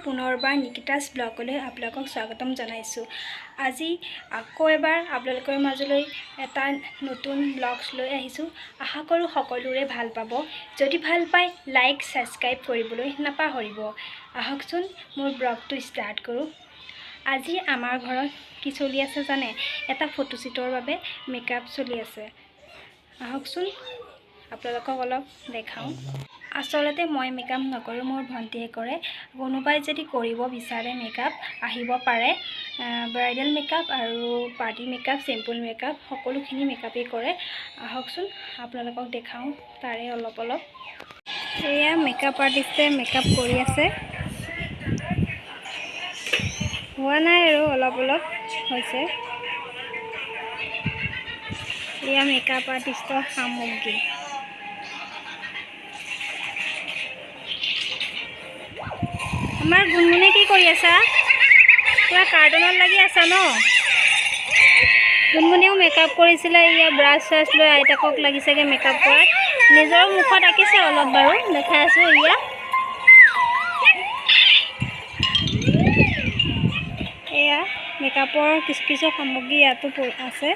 পুনৰবাৰ নিকিতাছ ব্লগলৈ আপোনালোকক স্বাগতম জনাইছোঁ। আজি আকৌ এবাৰ আপোনালোকৰ মাজলৈ এটা নতুন ব্লগছ লৈ আহিছোঁ। আশা কৰোঁ সকলোৰে ভাল পাব। যদি ভাল পায় লাইক ছাবস্ক্ৰাইব কৰিবলৈ নাপাহৰিব। আহকচোন মোৰ ব্লগটো ষ্টাৰ্ট কৰোঁ। আজি আমাৰ ঘৰত কি চলি আছে জানে? এটা ফটোশ্বুটৰ বাবে মেকআপ চলি আছে। আহকচোন আপোনালোকক অলপ দেখাওঁ। আচলতে মই মেকআপ নকৰোঁ, মোৰ ভণ্টিয়ে কৰে। কোনোবাই যদি কৰিব বিচাৰে মেকআপ আহিব পাৰে। ব্ৰাইডেল মেকআপ আৰু পাৰ্টি মেকআপ, চিম্পল মেকআপ সকলোখিনি মেকআপেই কৰে। আহকচোন আপোনালোকক দেখাওঁ তাৰে অলপ। এয়া মেকআপ আৰ্টিষ্টে মেকআপ কৰি আছে। হোৱা নাই আৰু অলপ হৈছে। এয়া মেকআপ আৰ্টিষ্টৰ সামগ্ৰী। আমাৰ গুণগুণে কি কৰি আছা? কিবা কাৰ্টুনত লাগি আছা ন? গুণগুণেও মেকআপ কৰিছিলে। ইয়া ব্ৰাছ চাছ লৈ আইতাকক লাগিছেগৈ মেকআপ কৰাত। নিজৰ মুখত আঁকিছে অলপ বাৰু, দেখাই আছোঁ। এয়া মেকআপৰ কিছু সামগ্ৰী ইয়াতো আছে।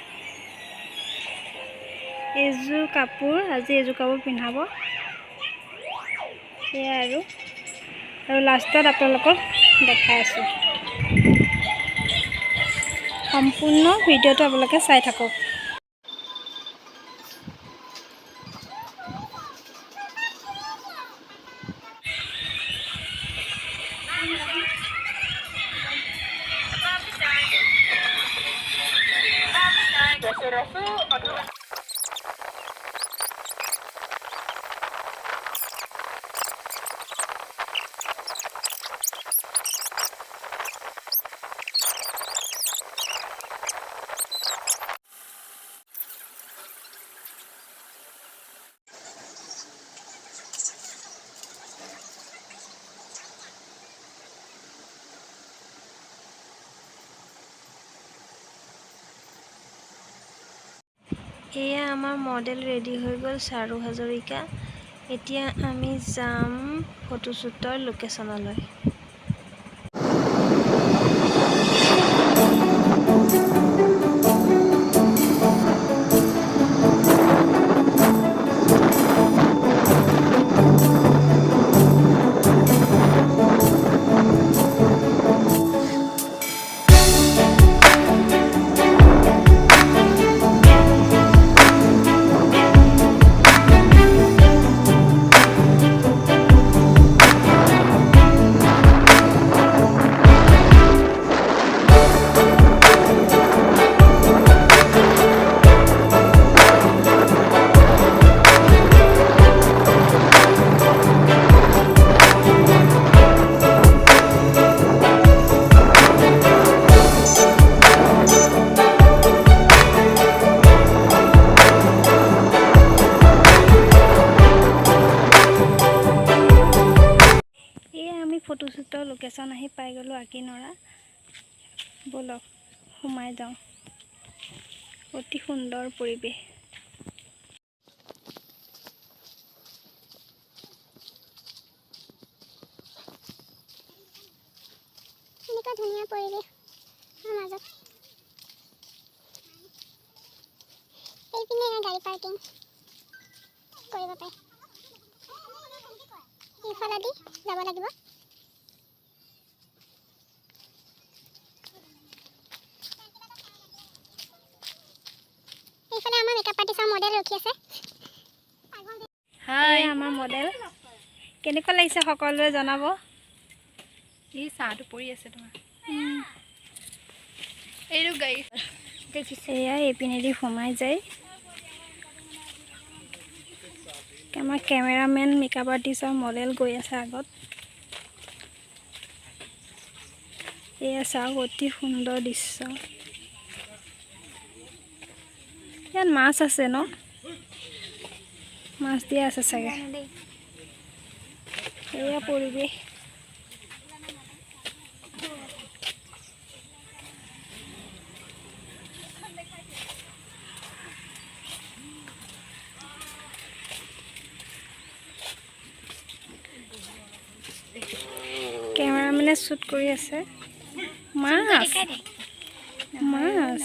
এইযোৰ কাপোৰ, আজি এইযোৰ কাপোৰ পিন্ধাব। সেয়া আৰু লাষ্টত আপোনালোকক দেখাই আছোঁ। সম্পূৰ্ণ ভিডিঅ'টো আপোনালোকে চাই থাকক। এয়া আমাৰ মডেল ৰেডি হৈ গ'ল, চাৰু হাজৰিকা। এতিয়া আমি যাম ফটোশ্বুটৰ লোকেশ্যনলৈ। ফটোশ্বুটৰ লোকেশ্যন আহি পাই গ'লোঁ, আকিনৰা। ব'লক সোমাই যাওঁ। অতি সুন্দৰ পৰিৱেশ। এনেকুৱা ধুনীয়া পৰিৱেশ মাজত। এইপিনে গাড়ী পাৰ্কিং কৰিব পাৰে। ইফালেদি যাব লাগিব। এইফালে আমাৰ মেকআপ আৰ্টিষ্টৰ মডেল ৰখি আছে। হাই, আমাৰ মডেল। কেনেকুৱা লাগিছে সকলোৱে জনাব। এই চাহটো পৰি আছে তোমাৰ। এইটো গাড়ী দেখিছে। এয়া এইপিনেদি সোমাই যায়। আমাৰ কেমেৰামেন মেকআপ আৰ্টিষ্টৰ মডেল গৈ আছে আগত। এয়া চাওক, অতি সুন্দৰ দৃশ্য। ইয়াত মাছ আছে ন? মাছ দিয়া আছে চাগে। এয়া পৰিৱেশ। কেমেৰামেনে শ্বুট কৰি আছে মাছ মাছ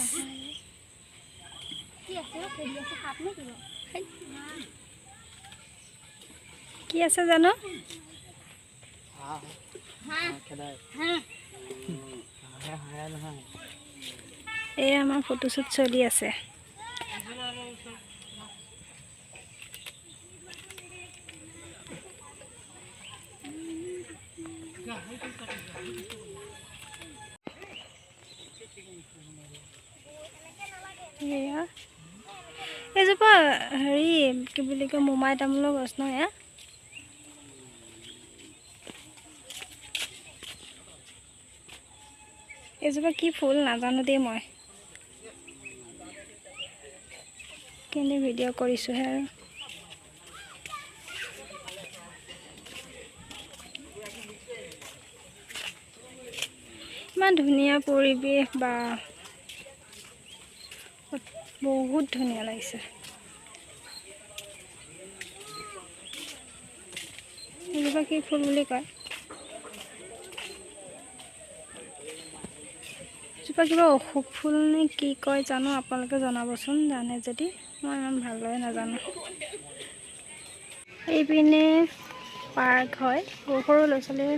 কি আছে জানো এই আমাৰ ফটোশ্বুট চলি আছে এইজোপা হেৰি কি বুলি কয় মোমাই তামোলৰ গছ নহয় এয়া এইজোপা কি ফুল নাজানো দেই মই কিন্তু ভিডিঅ' কৰিছোঁহে আৰু ইমান ধুনীয়া পৰিৱেশ বা বহুত ধুনীয়া লাগিছে এইজোপা কি ফুল বুলি কয় এজোপা কিবা অশোক ফুল নে কি কয় জানো আপোনালোকে জনাবচোন জানে যদি মই ইমান ভালদৰে নাজানো এইপিনে পাৰ্ক হয় সৰু সৰু ল'ৰা ছোৱালীয়ে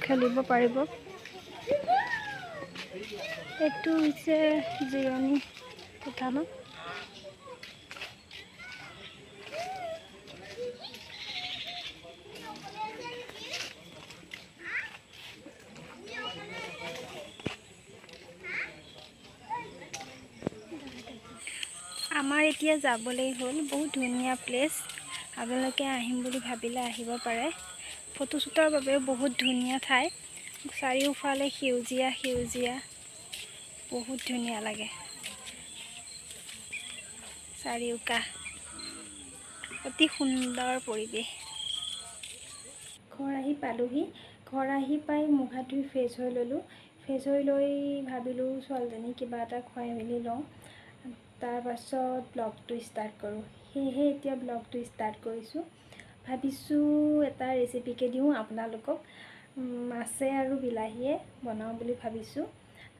খেলিব পাৰিব এইটো হৈছে জিৰণি কোঠা ন আমাৰ এতিয়া যাবলৈ হ'ল বহুত ধুনীয়া প্লেচ আপোনালোকে আহিম বুলি ভাবিলে আহিব পাৰে ফটোশ্বুটৰ বাবেও বহুত ধুনীয়া ঠাই চাৰিওফালে সেউজীয়া সেউজীয়া বহুত ধুনীয়া লাগে চাৰিওকাষ অতি সুন্দৰ পৰিৱেশ ঘৰ আহি পালোহি ঘৰ আহি পাই মুখ হাত ধুই ফ্ৰেছ হৈ ল'লোঁ ফ্ৰেছ হৈ লৈ ভাবিলোঁ ছোৱালীজনী কিবা এটা খুৱাই মেলি লওঁ তাৰপাছত ব্লগটো ষ্টাৰ্ট কৰোঁ সেয়েহে এতিয়া ব্লগটো ষ্টাৰ্ট কৰিছোঁ ভাবিছোঁ এটা ৰেচিপিকে দিওঁ আপোনালোকক মাছে আৰু বিলাহীয়ে বনাওঁ বুলি ভাবিছোঁ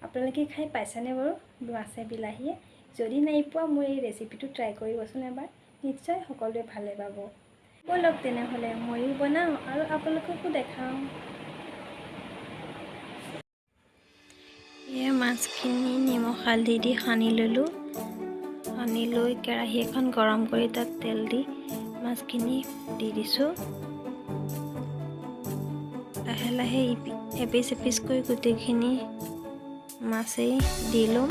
আপোনালোকে খাই পাইছেনে বাৰু মাছে বিলাহীয়ে যদি নাই পোৱা মোৰ এই ৰেচিপিটো ট্ৰাই কৰিবচোন এবাৰ নিশ্চয় সকলোৱে ভালে পাব বলক তেনেহ'লে ময়ো বনাওঁ আৰু আপোনালোককো দেখাওঁ এয়া মাছখিনি নিমখ হালধি দি সানি ল'লোঁ সানি লৈ কেৰাহী এখন গৰম কৰি তাত তেল দি মাছখিনি দি দিছোঁ লাহে লাহে এপিচ এপিচকৈ গোটেইখিনি মাছেই দি ল'ম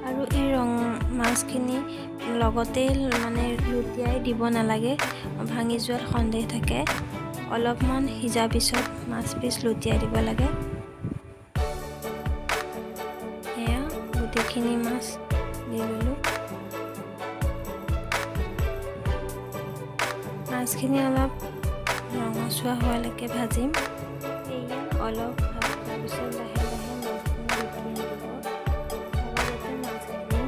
আৰু এই মাছখিনি লগতে মানে লুটিয়াই দিব নালাগে ভাঙি যোৱাত সন্দেহ থাকে অলপমান সিজাৰ পিছত মাছ পিচ লুটিয়াই দিব লাগে এয়া গোটেইখিনি মাছ দি ল'লোঁ মাছখিনি অলপ ৰঙচুৱা হোৱালৈকে ভাজিম এয়া অলপ ভাজাৰ পিছত লাহে লাহে মাছখিনি লুটিয়াই দিব যাতে মাছখিনি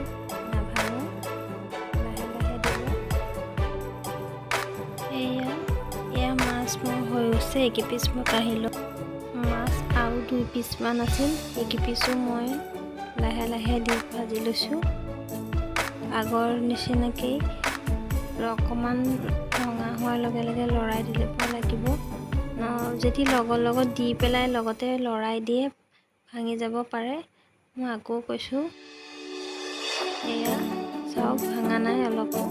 নাভাঙে লাহে লাহে দিব এয়া মাছ মোৰ হৈ গৈছে এইকেইপিচ মই কাঢ়িলোঁ মাছ আৰু 2 পিচমান আছিল এইকেইপিচো মই লাহে লাহে দি ভাজি লৈছোঁ আগৰ নিচিনাকৈ অকণমান ৰঙা হোৱাৰ লগে লগে লৰাই দিলে লাগিব যদি লগত দি পেলাই লগতে লৰাই দিয়ে ভাঙি যাব পাৰে মই আকৌ কৈছোঁ এয়া চাওক ভাঙা নাই অলপো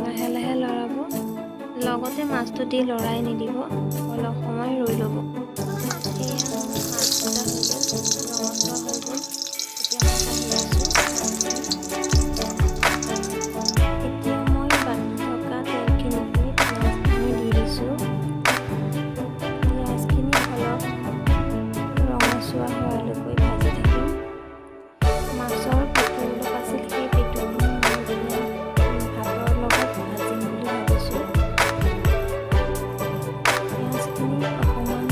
লাহে লাহে লৰাব লগতে মাছটো দি লৰাই নিদিব অলপ সময় ৰৈ ল'ব এয়া মাছ ভজা হৈ গ'ল ৰঙচুৱা হৈ গ'ল এতিয়া মই কাঢ়ি আছোঁ এতিয়া মই বাকি থকা তেলখিনিতে পিঁয়াজখিনি দি দিছোঁ পিঁয়াজখিনি অলপ ৰঙচুৱা হোৱালৈকে ভাজি থাকিম মাছৰ পেটু অলপ আছিল সেই পেটুখিনি মই এতিয়া ভাতৰ লগত ভাজিম বুলি ভাবিছোঁ পিঁয়াজখিনি অকণমান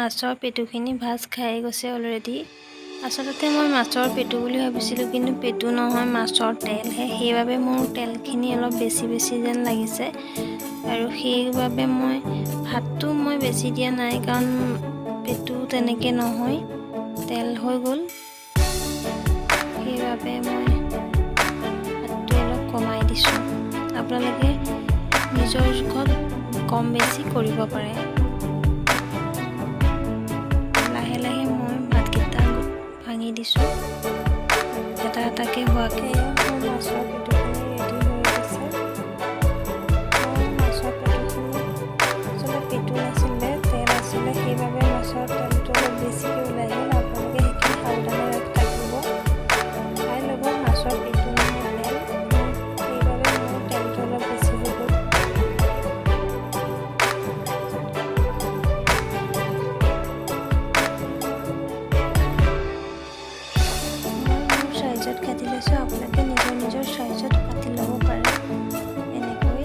মাছৰ পেটুখিনি ভাজ খাই গৈছে অলৰেডি। আচলতে মই মাছৰ পেটু বুলি ভাবিছিলোঁ, কিন্তু পেটু নহয়, মাছৰ তেলহে। সেইবাবে মোৰ তেলখিনি অলপ বেছি যেন লাগিছে, আৰু সেইবাবে মই ভাতটো বেছি দিয়া নাই, কাৰণ পেটু তেনেকৈ নহয়, তেল হৈ গ'ল। সেইবাবে মই ভাতটো অলপ কমাই দিছোঁ। আপোনালোকে নিজৰ জোখত কম বেছি কৰিব পাৰে। লাহে লাহে মই ভাতকেইটা ভাঙি দিছোঁ, এটা এটাকৈ হোৱাকৈ। মোৰ মাছৰ পেটুখিনি ৰেডি হৈ গৈছে। মই মাছৰ পেটুখিনি আচলতে পেটু নাছিলে, তেল আছিলে, সেইবাবে মাছৰ তেলটো অলপ বেছিকৈ ওলাই গ'ল। আপোনালোকে সেইখিনি সাৱধানে থাকিব, চাই ল'ব মাছৰ পেটু নহয় তেল। সেইবাবে মোৰ তেলটো অলপ বেছি হৈ গ'ল। চাইজত কাটি লৈছোঁ, আপোনালোকে নিজৰ চাইজত কাটি ল'ব পাৰে। এনেকৈ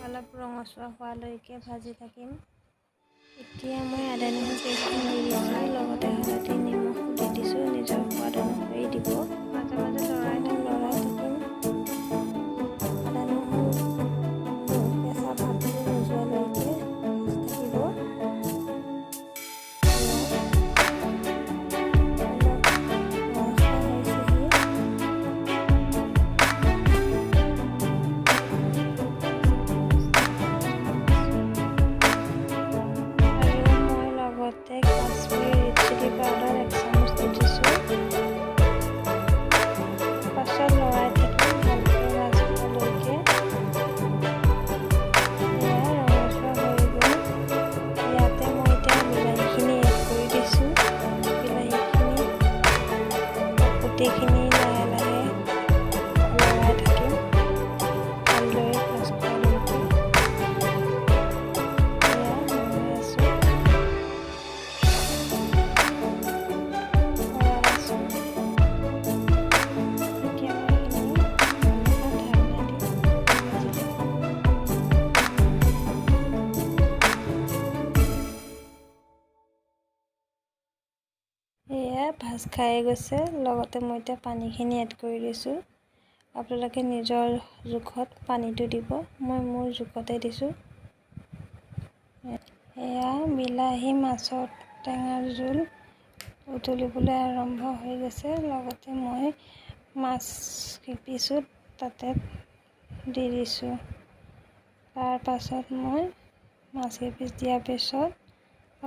অলপ ৰঙচুৱা হোৱালৈকে ভাজি থাকিম। এতিয়া মই আদা নহৰু পেষ্টখিনি দি দিছোঁ, লগতে হালধি নিমখো দি দিছোঁ। নিজৰ সোৱাদ অনুসৰি দিব। মাজে মাজে লৰাই থাকিম। আদা নহৰু কেঁচা ভাৱটো নোযোৱালৈকে থাকিব। লগতে কাশ্মীৰ ৰেড চিলি পাউডাৰ 1 চামুচ দি দিছোঁ। পাছত লৰাই থাকিম ভালকৈ ভাজ খোৱালৈকে। এয়া ৰঙচুৱা হৈ গ'ল। ইয়াতে মই এতিয়া বিলাহীখিনি এড কৰি দিছোঁ। বিলাহীখিনি গোটেইখিনি লাহে লাহে লৰাই থাকিম ভালদৰে ভাজ খোৱালৈকে। এয়া লৰাই আছোঁ। এয়া ভাজ খাই গৈছে, লগতে মই এতিয়া পানীখিনি এড কৰি দিছোঁ। আপোনালোকে নিজৰ জোখত পানীটো দিব, মই মোৰ জোখতে দিছোঁ। এয়া বিলাহী মাছৰ টেঙাৰ জোল উতলিবলৈ আৰম্ভ হৈ গৈছে। লগতে মই মাছ কেইপিচো তাতে দি দিছোঁ। তাৰ পাছত মই মাছ কেইপিচ দিয়াৰ পিছত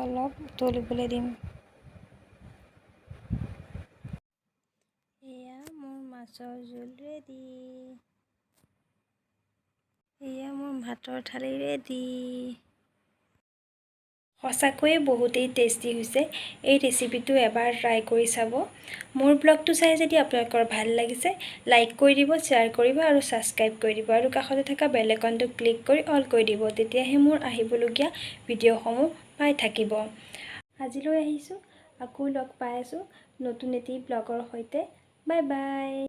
অলপ উতলিবলৈ দিম। এয়া মোৰ মাছৰ জোল ৰেডি। এয়া মোৰ ভাতৰ থালি ৰেডি। সঁচাকৈয়ে বহুতেই টেষ্টি হৈছে। এই ৰেচিপিটো এবাৰ ট্ৰাই কৰি চাব। মোৰ ব্লগটো চাই যদি আপোনালোকৰ ভাল লাগিছে, লাইক কৰি দিব, শ্বেয়াৰ কৰিব আৰু ছাবস্ক্ৰাইব কৰি দিব, আৰু কাষতে থকা বেল আইকনটো ক্লিক কৰি অল কৰি দিব। তেতিয়াহে মোৰ আহিবলগীয়া ভিডিঅ'সমূহ পাই থাকিব। আজিলৈ আহিছোঁ, আকৌ লগ পাই আছোঁ নতুন এটি ব্লগৰ সৈতে। Bye bye.